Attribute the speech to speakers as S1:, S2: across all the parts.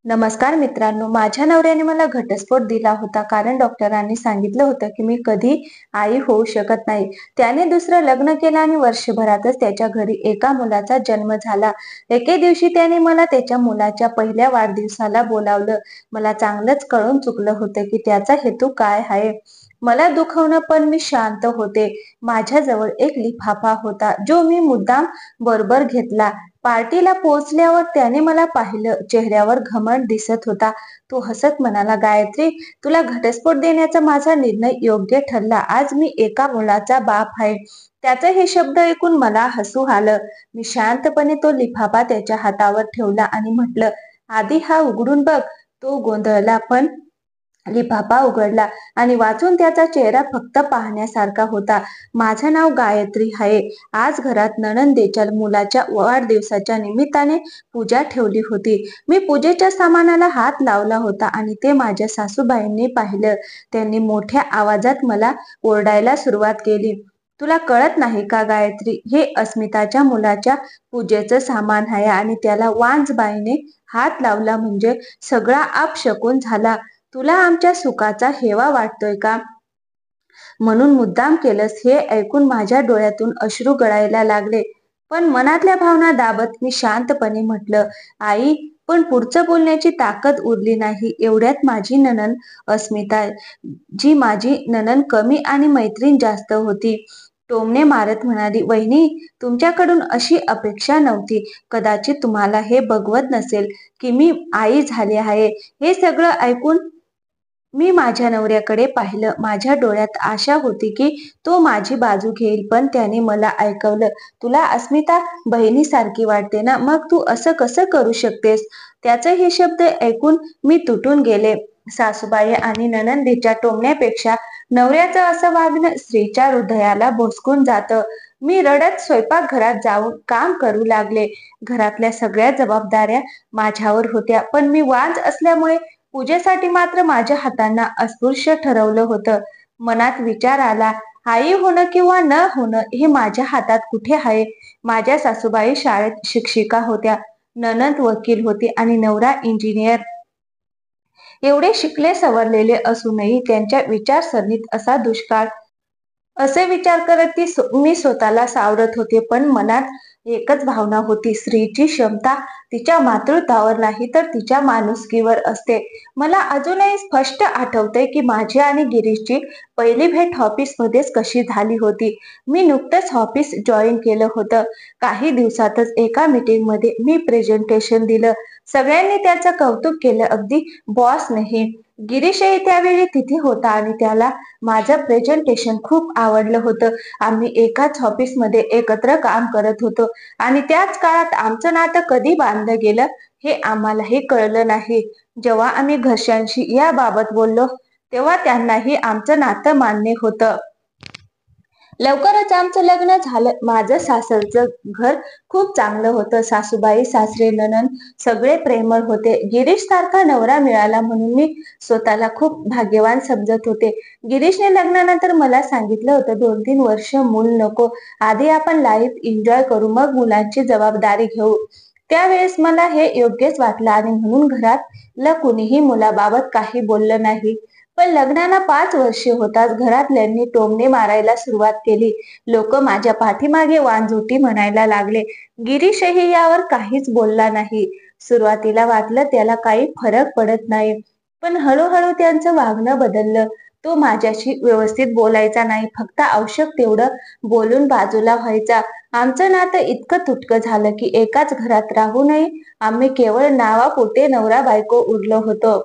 S1: नमस्कार मित्रांनो, माझ्या नवऱ्याने मला घटस्फोट दिला होता कारण डॉक्टरांनी सांगितलं होतं की मी कधी आई होऊ शकत नाही. त्याने दुसरं लग्न केलं आणि वर्षभरातच त्याच्या घरी एका मुलाचा जन्म झाला. एके दिवशी त्याने मला त्याच्या मुलाच्या पहिल्या वाढदिवसाला बोलावलं. मला चांगलंच कळून चुकलं होतं की त्याचा हेतू काय आहे. मला दुखवणं, पण मी शांत होते. माझ्याजवळ एक लिफाफा होता जो मी मुद्दाम बरोबर घेतला. पार्टीला पोहोचल्यावर त्याने मला पाहिलं. चेहऱ्यावर घमंड दिसत होता. तो हसत म्हणाला, गायत्री, तुला घटस्फोट देण्याचा माझा निर्णय योग्य ठरला. आज मी एका मुलाचा बाप आहे. त्याचे हे शब्द ऐकून मला हसू आलं. मी शांतपणे तो लिफाफा त्याच्या हातावर ठेवला आणि म्हटलं, आधी हा उघडून बघ. तो गोंधळला, पण लिफाफा उघडला आणि वाचून त्याचा चेहरा फक्त पाहण्यासारखा होता. माझं नाव गायत्री आहे. आज घरात नणंदेच्या मुलाच्या वाढदिवसाच्या निमित्ताने पूजा ठेवली होती. मी पूजेच्या सामानाला हात लावला होता आणि ते माझ्या सासूबाईंनी पाहिलं. त्यांनी मोठ्या आवाजात मला ओरडायला सुरुवात केली. तुला कळत नाही का गायत्री, हे अस्मिताच्या मुलाच्या पूजेचं सामान आहे आणि त्याला वांजबाईने हात लावला म्हणजे सगळा अपशकुन झाला. तुला आमच्या सुखाचा हेवा वाटतोय का, म्हणून मुद्दाम केलंस? हे ऐकून माझ्या डोळ्यातून अश्रू गळायला लागले. पण मनातल्या भावना दाबत मी शांतपणे म्हटलं, आई, पण पुढचं बोलण्याची ताकद उरली नाही. एवढ्यात माझी नणंद अस्मिता, जी माझी नणंद कमी आणि मैत्रीण जास्त होती, टोमणे मारत म्हणाली, वहिनी, तुमच्याकडून अशी अपेक्षा नव्हती. कदाचित तुम्हाला हे बघवत नसेल की मी आई झाले आहे. हे सगळं ऐकून मी माझ्या नवऱ्याकडे पाहिलं. माझ्या डोळ्यात आशा होती की तो माझी बाजू घेईल, पण त्याने मला ऐकवलं, तुला अस्मिता बहिणीसारखी वाटते ना, मग तू असं कसं करू शकतेस? त्याचे हे शब्द ऐकून मी तुटून गेले. सासूबाई आणि नणंदीच्या टोमण्यापेक्षा नवऱ्याचं असं वागणं स्त्रीच्या हृदयाला भोसकून जातं. मी रडत स्वयंपाकघरात जाऊन काम करू लागले. घरातल्या सगळ्या जबाबदाऱ्या माझ्यावर होत्या, पण मी वांज असल्यामुळे पूजेसाठी मात्र माझ्या हातांना अस्पृश्य ठरवलं होतं. मनात विचार आला, आई होणं किंवा न होणं हे माझ्या हातात कुठे आहे? माझ्या सासूबाई शाळेत शिक्षिका होत्या, नणंद वकील होती आणि नवरा इंजिनियर. एवढे शिकले सवरलेले असूनही त्यांच्या विचारसरणीत असा दुष्काळ. असे विचार करत मी स्वतःला सावरत होते, पण मनात एकच भावना होती, स्त्रीची क्षमता तिच्या मातृत्वावर नाही तर तिच्या माणुसकीवर असते. मला अजूनही स्पष्ट आठवतंय की माझी आणि गिरीशची पहिली भेट ऑफिसमध्येच कशी झाली होती. मी नुकतंच ऑफिस जॉईन केलं होतं. काही दिवसातच एका मीटिंगमध्ये मी प्रेझेंटेशन दिलं. सगळ्यांनी त्याचं कौतुक केलं, अगदी बॉसनेही. गिरीशही त्यावेळी तिथे होता आणि त्याला माझं प्रेझेंटेशन खूप आवडलं होतं. आम्ही एकाच ऑफिसमध्ये एकत्र काम करत होतो आणि त्याच काळात आमचं नातं कधी बांधलं गेलं हे आम्हालाही कळलं नाही. जेव्हा आम्ही घरच्यांशी याबाबत बोललो तेव्हा त्यांनाही आमचं नातं मान्य होतं. लवकरच आमचं लग्न झालं. माझं सासरचं घर खूप चांगलं होतं. सासूबाई, सासरे, नणंद सगळे प्रेमळ होते. गिरीश सारखा नवरा मिळाला म्हणून मी स्वतःला खूप भाग्यवान समजत होते. गिरीशने लग्नानंतर मला सांगितलं होतं, 2-3 वर्ष मूल नको, आधी आपण लाईफ एन्जॉय करू, मग मुलांची जबाबदारी घेऊ. त्यावेळेस मला हे योग्यच वाटलं आणि म्हणून घरातलं कुणीही मुलाबाबत काही बोललं नाही. पण लग्नाला 5 वर्षे होताच घरातल्यांनी टोमणे मारायला सुरुवात केली. लोक माझ्या पाठीमागे वांजोटी म्हणायला लागले. गिरीशही यावर काहीच बोलला नाही. सुरुवातीला वाटलं त्याला काही फरक पडत नाही, पण हळूहळू त्यांचं वागणं बदललं. तो माझ्याशी व्यवस्थित बोलायचा नाही, फक्त आवश्यक तेवढं बोलून बाजूला व्हायचा. आमचं नातं इतकं तुटकं झालं की एकाच घरात राहूनही आम्ही केवळ नावापुरते नवरा बायको उरलो होतो.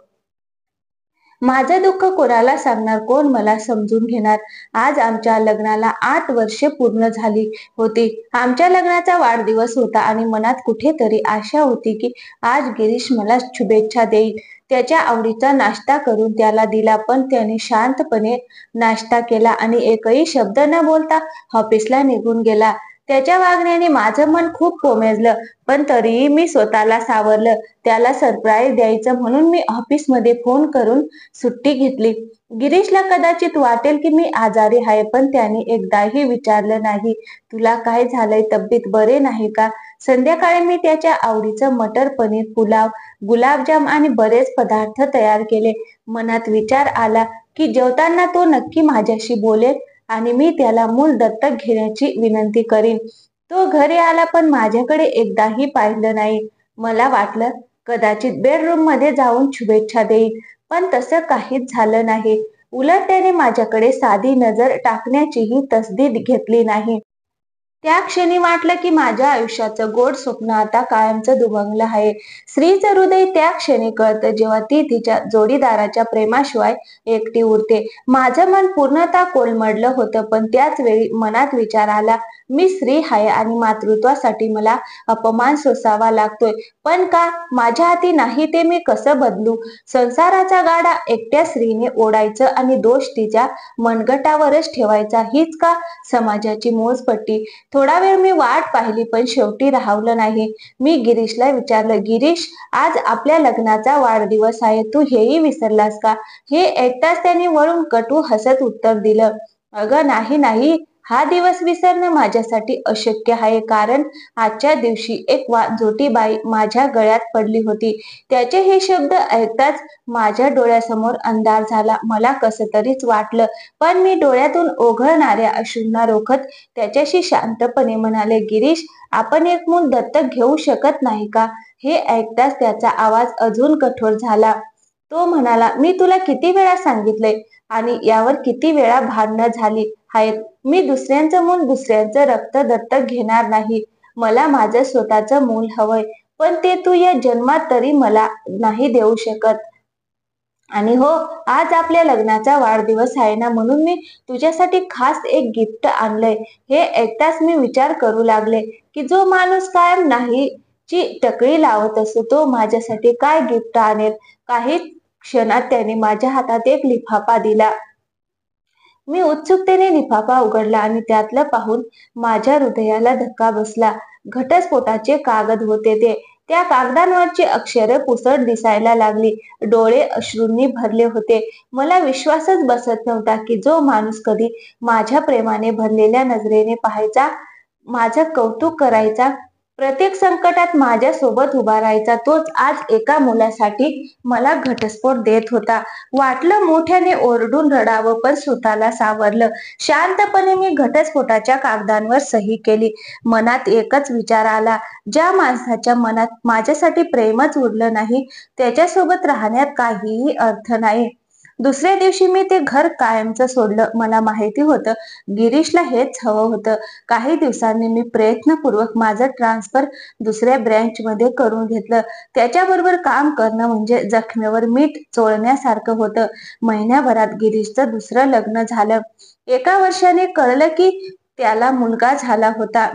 S1: माझं दुःख कोणाला सांगणार, कोण मला समजून घेणार? आज आमच्या लग्नाला 8 वर्षे पूर्ण झाली होती. आमच्या लग्नाचा वाढदिवस होता आणि मनात कुठेतरी आशा होती की आज गिरीश मला शुभेच्छा देईल. त्याच्या आवडीचा नाश्ता करून त्याला दिला, पण त्याने शांतपणे नाश्ता केला आणि एकही शब्द न बोलता ऑफिसला निघून गेला. त्याच्या वागण्याने माझं मन खूप कोमेजलं, पण तरीही मी स्वतःला सावरलं. त्याला सरप्राईज द्यायचं म्हणून मी ऑफिसमध्ये फोन करून सुट्टी घेतली. गिरीशला कदाचित वाटेल की मी आजारी आहे, पण त्याने एकदाही विचारलं नाही, तुला काय झालंय, तब्येत बरे नाही का? संध्याकाळी मी त्याच्या आवडीचं मटर पनीर, पुलाव, गुलाबजाम आणि बरेच पदार्थ तयार केले. मनात विचार आला की जेवताना तो नक्की माझ्याशी बोलेल आणि मी त्याला मूल दत्तक घेण्याची विनंती करीन. तो घरी आला पण माझ्याकडे एकदाही पाहिलं नाही. मला वाटलं कदाचित बेडरूम मध्ये जाऊन शुभेच्छा देईल, पण तसं काहीच झालं नाही. उलट त्याने माझ्याकडे साधी नजर टाकण्याचीही तसदी घेतली नाही. त्या क्षणी वाटलं की माझ्या आयुष्याचं गोड स्वप्न आता कायमचं दुभंगलं आहे. स्त्रीचं हृदय त्या क्षणी कळतं जेव्हा ती तिच्या जोडीदाराच्या प्रेमाशिवाय एकटी उरते. माझं मन पूर्णतः कोलमडलं होतं, पण त्याच वेळी मनात विचार आला, मी स्त्री आहे आणि मातृत्वासाठी मला अपमान सोसावा लागतोय. पण का? माझ्या हाती नाही ते मी कसं बदलू? संसाराचा गाडा एकट्या स्त्रीने ओढायचं आणि दोष तिच्या मनगटावरच ठेवायचा, हीच का समाजाची मोजपट्टी? थोडा वेळ मी वाट पाहिली, पण शेवटी राहवलं नाही. मी गिरीशला विचारलं, गिरीश, आज आपल्या लग्नाचा वाढदिवस आहे, तू हेही विसरलास का? हे ऐकताच त्याने वळून कटू हसत उत्तर दिलं, अगं नाही नाही, हा दिवस विसरणं माझ्यासाठी अशक्य आहे, कारण आजच्या दिवशी एक वाजोटी बाई माझ्या गळ्यात पडली होती. त्याचे हे शब्द ऐकताच माझ्या डोळ्यासमोर अंधार झाला. मला कसं तरीच वाटलं, पण मी डोळ्यातून ओघळणाऱ्या अश्रूंना रोखत त्याच्याशी शांतपणे म्हणाले, गिरीश, आपण एक मूल दत्तक घेऊ शकत नाही का? हे ऐकताच त्याचा आवाज अजून कठोर झाला. तो म्हणाला, मी तुला किती वेळा सांगितलंय आणि यावर किती वेळा भांडणं झाली आहेत. मी दुसऱ्यांचं मूल, दुसऱ्यांचं रक्त दत्तक घेणार नाही. मला माझं स्वतःचं मूल हवंय, पण ते तू या जन्मात तरी मला नाही देऊ शकत. आणि हो, आज आपल्या लग्नाचा वाढदिवस आहे ना, म्हणून मी तुझ्यासाठी खास एक गिफ्ट आणलंय. हे ऐकताच मी विचार करू लागले की जो माणूस कायम नाही ची टकळी लावत असतो, तो माझ्यासाठी काय गिफ्ट आणेल. काही क्षणात त्याने माझ्या हातात एक लिफाफा दिला. मी उत्सुकतेने लिफाफा उघडला आणि त्यातलं पाहून माझ्या हृदयाला धक्का बसला. घटस्फोटाचे कागद होते ते. त्या कागदांवरची अक्षरे पुसट दिसायला लागली. डोळे अश्रूंनी भरले होते. मला विश्वासच बसत नव्हता की जो माणूस कधी माझ्या प्रेमाने भरलेल्या नजरेने पाहायचा, माझं कौतुक करायचा, प्रत्येक संकटात माझ्या सोबत उभा राहायचा, तोच आज एका मुलासाठी मला घटस्फोट देत होता. वाटलं मोठ्याने ओरडून रडावं, पण स्वतःला सावरलं. शांतपणे मी घटस्फोटाच्या कागदांवर सही केली. मनात एकच विचार आला, ज्या माणसाच्या मनात माझ्यासाठी प्रेमच उरलं नाही, त्याच्यासोबत राहण्यात काहीही अर्थ नाही. दुसऱ्या दिवशी मी ते घर कायमचं सोडलं. मला माहिती होतं गिरीशला हेच हवं होतं. काही दिवसांनी मी प्रयत्नपूर्वक माझं ट्रान्सफर दुसऱ्या ब्रँचमध्ये करून घेतलं. त्याच्याबरोबर काम करणं म्हणजे जखमेवर मीठ चोळण्यासारखं होतं. महिन्याभरात गिरीशचं दुसरं लग्न झालं. एका वर्षाने कळलं की त्याला मुलगा झाला होता.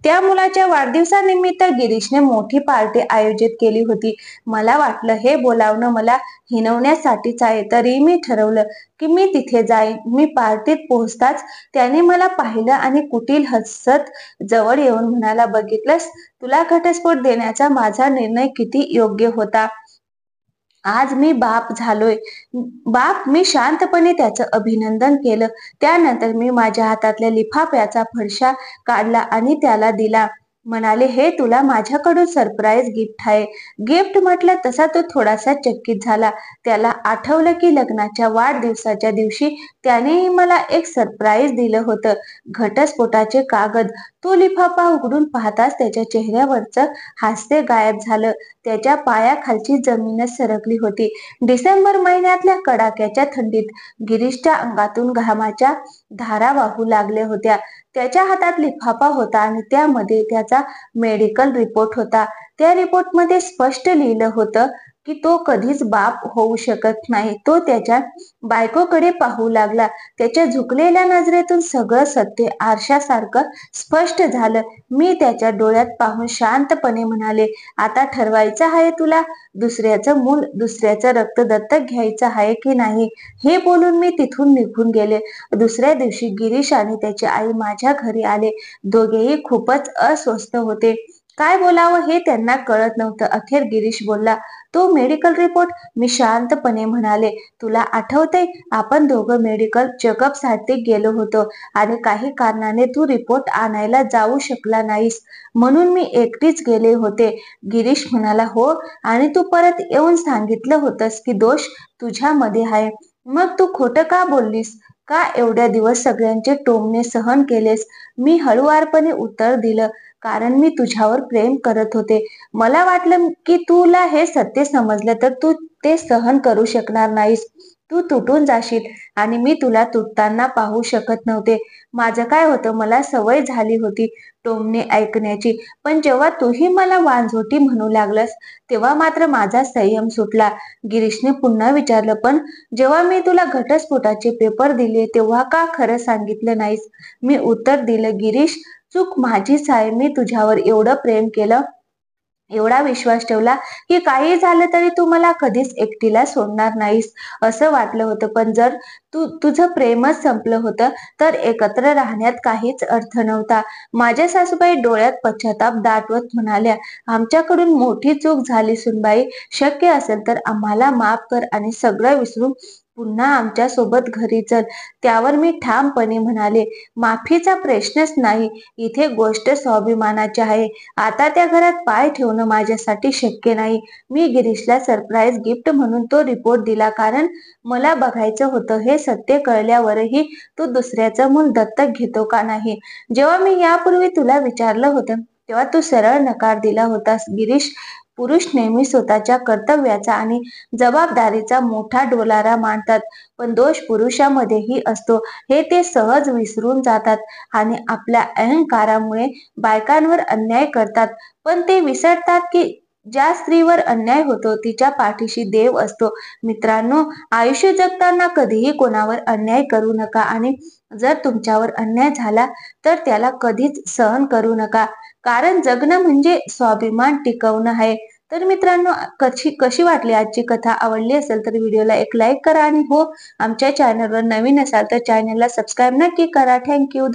S1: त्या मुलाच्या वाढदिवसानिमित्त गिरीशने मोठी पार्टी आयोजित केली होती. मला वाटलं हे बोलावणं मला हिणवण्यासाठीच आहे, तरी मी ठरवलं की मी तिथे जाईन. मी पार्टीत पोहोचताच त्याने मला पाहिलं आणि कुटील हसत जवळ येऊन म्हणाला, बघितलंस, तुला घटस्फोट देण्याचा माझा निर्णय किती योग्य होता. आज मी बाप झालोय. बाप, मी शांतपणे त्याचं अभिनंदन केलं. त्यानंतर मी माझ्या हातातल्या लिफाफ्याचा फडशा काढला आणि त्याला दिला. म्हणाले, हे तुला माझ्याकडून सरप्राईज गिफ्ट आहे. गिफ्ट म्हटलं तसा तो थोडासा चकित झाला. त्याला आठवलं की लग्नाच्या वाढदिवसाच्या दिवशी त्यानेही मला एक सरप्राईज दिलं होतं, घटस्फोटाचे कागद. तो लिफाफा उघडून पाहताच त्याच्या चेहऱ्यावरचं हास्य गायब झालं. त्याच्या पायाखालची जमीनच सरकली होती. डिसेंबर महिन्यातल्या कडाक्याच्या थंडीत गिरीशच्या अंगातून घामाच्या धारा वाहू लागल्या होत्या. त्याच्या हातात लिफाफा होता आणि त्यामध्ये त्याचा मेडिकल रिपोर्ट होता. त्या रिपोर्टमध्ये स्पष्ट लिहिलं होतं, की तो कधीच बाप होऊ शकत नाही. तो त्याच्या बायकोकडे पाहू लागला. त्याच्या झुकलेल्या नजरेतून सगळं सत्य आरशासारखं स्पष्ट झालं. मी त्याच्या डोळ्यात पाहून शांतपणे म्हणाले, आता ठरवायचं आहे तुला, दुसऱ्याचं मूल, दुसऱ्याचं रक्त दत्तक घ्यायचं आहे की नाही. हे बोलून मी तिथून निघून गेले. दुसऱ्या दिवशी गिरीश आणि त्याची आई माझ्या घरी आले. दोघेही खूपच अस्वस्थ होते. काय बोलावं हे त्यांना कळत नव्हतं. अखेर गिरीश बोलला, तो मेडिकल रिपोर्ट. मी शांतपणे म्हणाले, तुला आठवतंय आपण दोघं मेडिकल चेकअपसाठी गेलो होतो आणि काही कारणाने तू रिपोर्ट आणायला जाऊ शकला नाहीस, म्हणून मी एकटीच गेले होते. गिरीश म्हणाला, हो, आणि तू परत येऊन सांगितलं होतंस की दोष तुझ्यामध्ये आहे. मग तू खोटं का बोललीस? का एवढ्या दिवस सगळ्यांचे टोमणे सहन केलेस? मी हळुवारपणे उत्तर दिलं, कारण मी तुझ्यावर प्रेम करत होते. मला वाटलं की तुला हे सत्य समजलं तर तू ते सहन करू शकणार नाहीस. तू तुटून जाशील आणि मी तुला तुटताना पाहू शकत नव्हते. माझं काय होतं, मला सवय झाली होती टोमणे ऐकण्याची. पण जेव्हा तूही मला वांझोटी म्हणू लागलास तेव्हा मात्र माझा संयम सुटला. गिरीशने पुन्हा विचारलं, पण जेव्हा मी तुला घटस्फोटाचे पेपर दिले तेव्हा का खरं सांगितलं नाहीस? मी उत्तर दिलं, गिरीश, चूक माझीच आहे. मी तुझ्यावर एवढं प्रेम केलं, एवढा विश्वास ठेवला की काही झालं तरी तू मला कधीच एकटीला सोडणार नाहीस असं वाटलं होतं. पण जर तुझं प्रेमच संपलं होतं तर एकत्र राहण्यात काहीच अर्थ नव्हता. माझ्या सासूबाई डोळ्यात पश्चाताप दाटवत म्हणाल्या, आमच्याकडून मोठी चूक झाली सुनबाई. शक्य असेल तर आम्हाला माफ कर आणि सगळं विसरून पुन्हा आमच्या सोबत घरी चल. त्यावर मी ठामपणे म्हणाले, माफीचा प्रश्नच नाही, इथे गोष्ट स्वाभिमानाची आहे. आता त्या घरात पाय ठेवणं माझ्यासाठी शक्य नाही. मी गिरीशला सरप्राईज गिफ्ट म्हणून तो रिपोर्ट दिला, कारण मला बघायचं होतं हे सत्य कळल्यावरही तू दुसऱ्याचं मूल दत्तक घेतो का नाही. जेव्हा मी यापूर्वी तुला विचारलं होतं तेव्हा तू सरळ नकार दिला होतास. गिरीश, पुरुष नेहमी स्वतःच्या कर्तव्याचा आणि जबाबदारीचा मोठा डोलारा मांडतात, पण दोष पुरुषामध्येही असतो हे ते सहज विसरून जातात आणि आपल्या अहंकारामुळे बायकांवर अन्याय करतात. पण ते विसरतात की ज्या स्त्रीवर अन्याय होतो तिच्या पाठीशी देव असतो. मित्रांनो, आयुष्य जगताना कधीही कोणावर अन्याय करू नका आणि जर तुमच्यावर अन्याय झाला तर त्याला कधीच सहन करू नका, कारण जगणं म्हणजे स्वाभिमान टिकवणं आहे. तर मित्रांनो, कशी कशी वाटली आजची कथा? आवडली असेल तर व्हिडिओला एक लाईक करा आणि हो, आमच्या चॅनलवर नवीन असाल तर चॅनलला सबस्क्राईब नक्की करा. थँक्यू.